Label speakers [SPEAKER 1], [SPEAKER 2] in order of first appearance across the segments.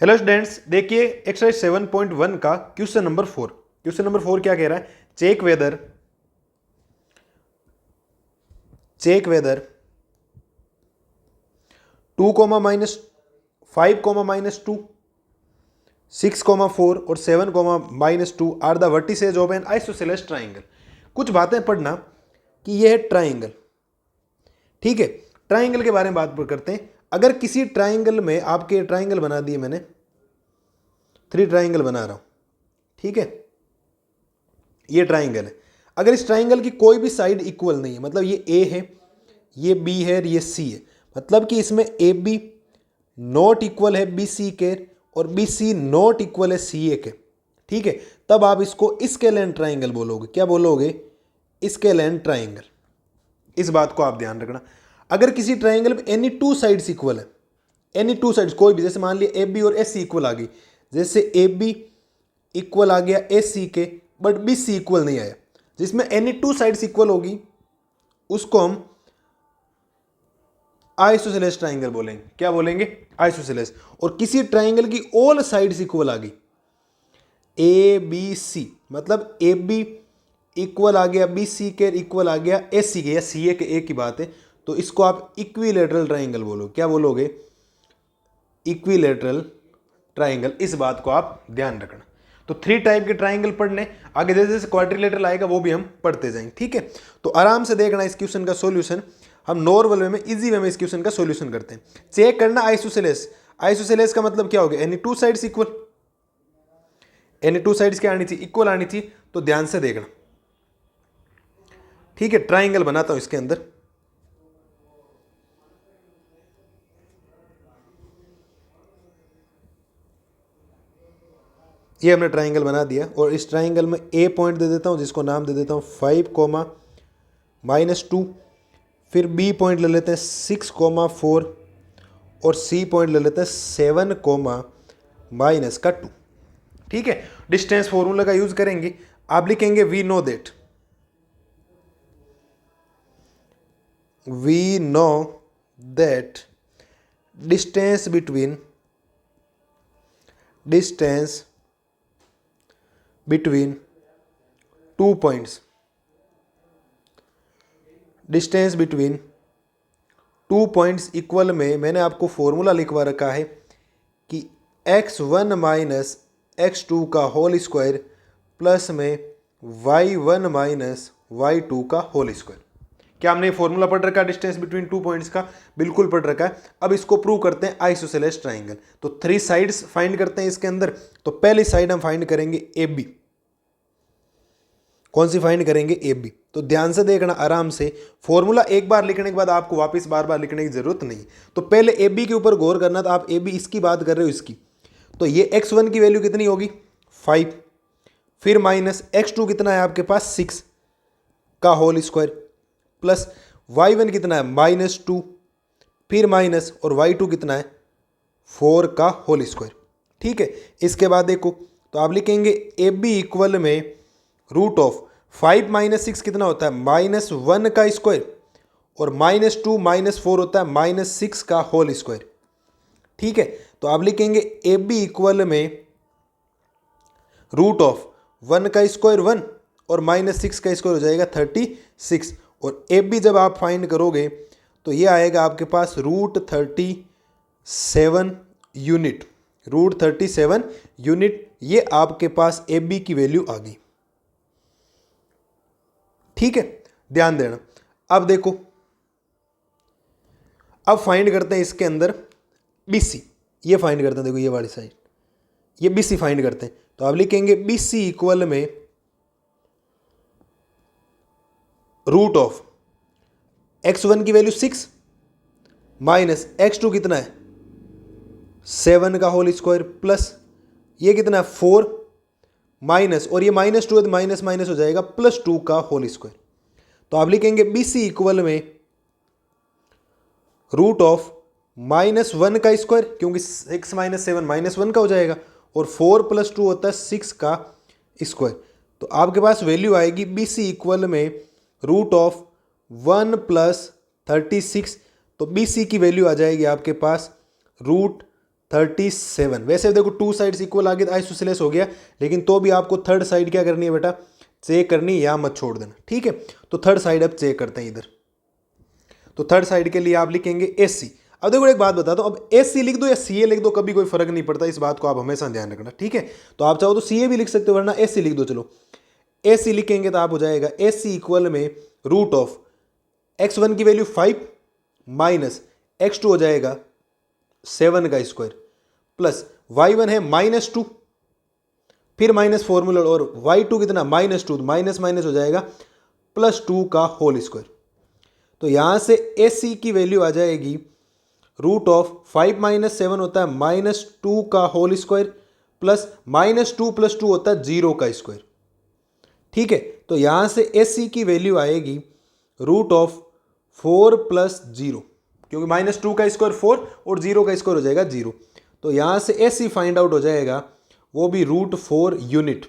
[SPEAKER 1] Hello students, देखिए exercise 7.1 का question number 4। Question number 4 क्या कह रहा है? चेक वेदर 2, -5, -2, 6, 4 और 7, -2 are the vertices of an isosceles triangle. कुछ बातें पढ़ना कि यह है ट्राइंगल। ठीक है, ट्राइंगल के बारे में बात करते हैं। अगर किसी ट्राइंगल में आपके ट्राइंगल बना दिए, मैंने 3 ट्राइंगल बना रहा हूं, ठीक है, ये ट्राइंगल है। अगर इस ट्राइंगल की कोई भी साइड इक्वल नहीं है, मतलब ये ए है, ये बी है और ये सी है, मतलब कि इसमें ए बी नॉट इक्वल है बी सी के और बी सी नॉट इक्वल है सी ए के, ठीक है, तब आप इसको स्केलेन ट्राइंगल बोलोगे। क्या बोलोगे? Scalene triangle. इस बात को आप ध्यान रखना। अगर किसी ट्राइंगल में एनी 2 साइड्स इक्वल है, एनी 2 साइड्स कोई भी, जैसे मान लिया ए बी और ए सी इक्वल आ गई, जैसे ए बी इक्वल आ गया ए सी के बट बी सी इक्वल नहीं आया, जिसमें एनी 2 साइड्स इक्वल होगी उसको हम आइसोसेलेस ट्राइंगल बोलेंगे। क्या बोलेंगे? आइसोसेलेस। और किसी ट्राइंगल की ऑल साइड्स इक्वल आ गई, ए बी सी, मतलब ए बी इक्वल आ गया बी सी के इक्वल आ गया ए सी के या सी ए के, ए की बात है, तो इसको आप इक्विलेटरल ट्राइंगल बोलो। क्या बोलोगे? Equilateral triangle. इस बात को आप ध्यान रखना। तो 3 टाइप के ट्राइंगल पढ़ने, आगे जैसे जैसे क्वाड्रिलेटरल आएगा वो भी हम पढ़ते जाएंगे, ठीक है। तो आराम से देखना इस क्वेश्चन का सॉल्यूशन। हम नॉर्मल वे में, इजी वे में इस क्वेश्चन का सॉल्यूशन करते हैं। चेक करना आइसोसेलेस। आइसोसेलेस का मतलब क्या हो गया? Any 2 sides equal. Any 2 sides क्या आनी चाहिए? इक्वल आनी चाहिए। तो ध्यान से देखना, ठीक है। ट्राइंगल बनाता हूं इसके अंदर। ये हमने ट्राइंगल बना दिया और इस ट्राइंगल में ए पॉइंट दे देता हूं, जिसको नाम दे देता हूं 5, -2। फिर बी पॉइंट ले लेते हैं 6, 4 और सी पॉइंट ले लेते हैं 7, -2। ठीक है, डिस्टेंस फॉर्मूला का यूज करेंगे। आप लिखेंगे we know that distance between 2 points, distance between 2 points equal में मैंने आपको फॉर्मूला लिखवा रखा है कि x1 - x2 का होल स्क्वायर प्लस में y1 - y2 का होल स्क्वायर। क्या हमने फॉर्मूला पढ़ रखा है डिस्टेंस बिटवीन 2 पॉइंट्स का? बिल्कुल पढ़ रखा है। अब इसको प्रूव करते हैं आइसोसेलेस ट्राइंगल। तो 3 साइड्स फाइंड करते हैं इसके अंदर। तो पहली साइड हम फाइंड करेंगे ए बी। कौन सी फाइंड करेंगे? A B. तो ध्यान से देखना आराम से। फॉर्मूला एक बार लिखने के बाद आपको वापस बार बार लिखने की जरूरत नहीं। तो पहले ए बी के ऊपर गौर करना। तो आप ए बी इसकी बात कर रहे हो, इसकी, तो ये x1 की वैल्यू कितनी होगी? 5। फिर माइनस x2 कितना है आपके पास? 6 का होल स्क्वायर प्लस y1 कितना है? -2। फिर माइनस और y2 कितना है? 4 का होल स्क्वायर। ठीक है, इसके बाद देखो, तो आप लिखेंगे ए बी इक्वल में रूट ऑफ 5 - 6 कितना होता है? -1 का स्क्वायर और -2 - 4 होता है -6 का होल स्क्वायर। ठीक है, तो आप लिखेंगे ए बी इक्वल में रूट ऑफ 1 का स्क्वायर 1 और -6 का स्क्वायर हो जाएगा 36। और ए बी जब आप फाइंड करोगे तो ये आएगा आपके पास √37 यूनिट। √37 यूनिट, ये आपके पास ए बी की वैल्यू आ गई। ठीक है, ध्यान देना। अब देखो, अब फाइंड करते हैं इसके अंदर बी सी। ये फाइंड करते हैं, देखो ये वाली साइड, ये बी सी फाइंड करते हैं। तो आप लिखेंगे बी सी इक्वल में रूट ऑफ x1 की वैल्यू 6 माइनस x2 कितना है? 7 का होल स्क्वायर प्लस ये कितना है? 4 माइनस, और ये -2 है तो माइनस माइनस हो जाएगा +2 का होल स्क्वायर। तो आप लिखेंगे बी सी इक्वल में रूट ऑफ -1 का स्क्वायर, क्योंकि 6 - 7 -1 का हो जाएगा, और 4 + 2 होता है 6 का स्क्वायर। तो आपके पास वैल्यू आएगी बी सी इक्वल में रूट ऑफ 1 + 36। तो बी सी की वैल्यू आ जाएगी आपके पास 37। वैसे देखो टू साइड्स इक्वल आ गए तो आइसोसेलेस हो गया, लेकिन तो भी आपको थर्ड साइड क्या करनी है बेटा, चेक करनी, या मत छोड़ देना। ठीक है, तो थर्ड साइड अब चेक करते हैं इधर। तो थर्ड साइड के लिए आप लिखेंगे AC। अब देखो एक बात बताता हूं, अब AC लिख दो या CA लिख दो, कभी कोई फर्क नहीं पड़ता, इस बात को आप हमेशा ध्यान रखना। ठीक है, तो आप चाहो तो CA भी लिख सकते हो, वरना AC लिख दो। चलो AC लिखेंगे तो आप हो जाएगा AC इक्वल में रूट ऑफ x1 की वैल्यू 5 माइनस x2 हो जाएगा 7 का स्क्वायर, प्लस y1 है -2, फिर माइनस फॉर्मूला, और y2 कितना -2, माइनस माइनस हो जाएगा +2 का होल स्क्वायर। तो यहां से AC की वैल्यू आ जाएगी रूट ऑफ 5 - 7 होता है -2 का होल स्क्वायर, प्लस -2 + 2 होता है 0 का स्क्वायर। ठीक है, तो यहां से AC की वैल्यू आएगी रूट ऑफ 4 + 0, क्योंकि -2 का स्क्वायर 4 और 0 का स्क्वायर हो जाएगा 0। तो यहां से AC फाइंड आउट हो जाएगा, वो भी √4 यूनिट।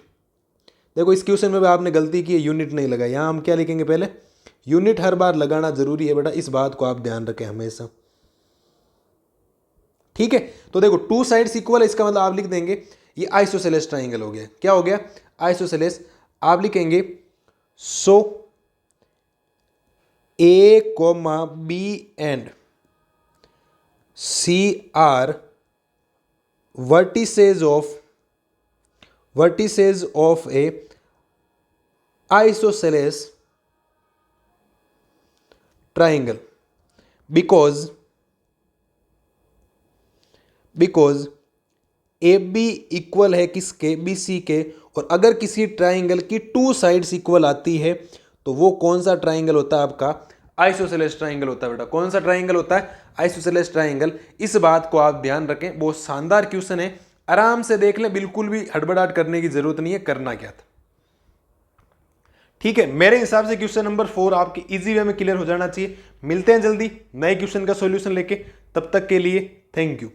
[SPEAKER 1] देखो इस क्वेश्चन में भी आपने गलती की है, यूनिट नहीं लगाई। यहां हम क्या लिखेंगे, पहले यूनिट हर बार लगाना जरूरी है बेटा, इस बात को आप ध्यान रखें हमेशा। ठीक है, तो देखो टू साइड्स इक्वल है, इसका मतलब आप लिख देंगे ये आइसोसेलेस ट्राइंगल हो गया। क्या हो गया, आइसोसेलेस। आप लिखेंगे so A, B and C are vertices of a isosceles triangle because AB equal है किसके, BC के, और अगर किसी ट्राइंगल की टू साइड्स इक्वल आती है तो वो कौन सा ट्राइंगल होता है, आपका आइसोसेलेस ट्राइंगल होता है बेटा। कौन सा ट्राइंगल होता है, आइसोसेलेस ट्राइंगल। इस बात को आप ध्यान रखें, बहुत शानदार क्वेश्चन है, आराम से देख लें, बिल्कुल भी हड़बड़ाहट करने की जरूरत नहीं है, करना क्या था। ठीक है, मेरे हिसाब से क्वेश्चन नंबर 4 आपके इजी वे में क्लियर हो जाना चाहिए। मिलते हैं जल्दी नए क्वेश्चन का सॉल्यूशन लेके, तब तक के लिए थैंक यू।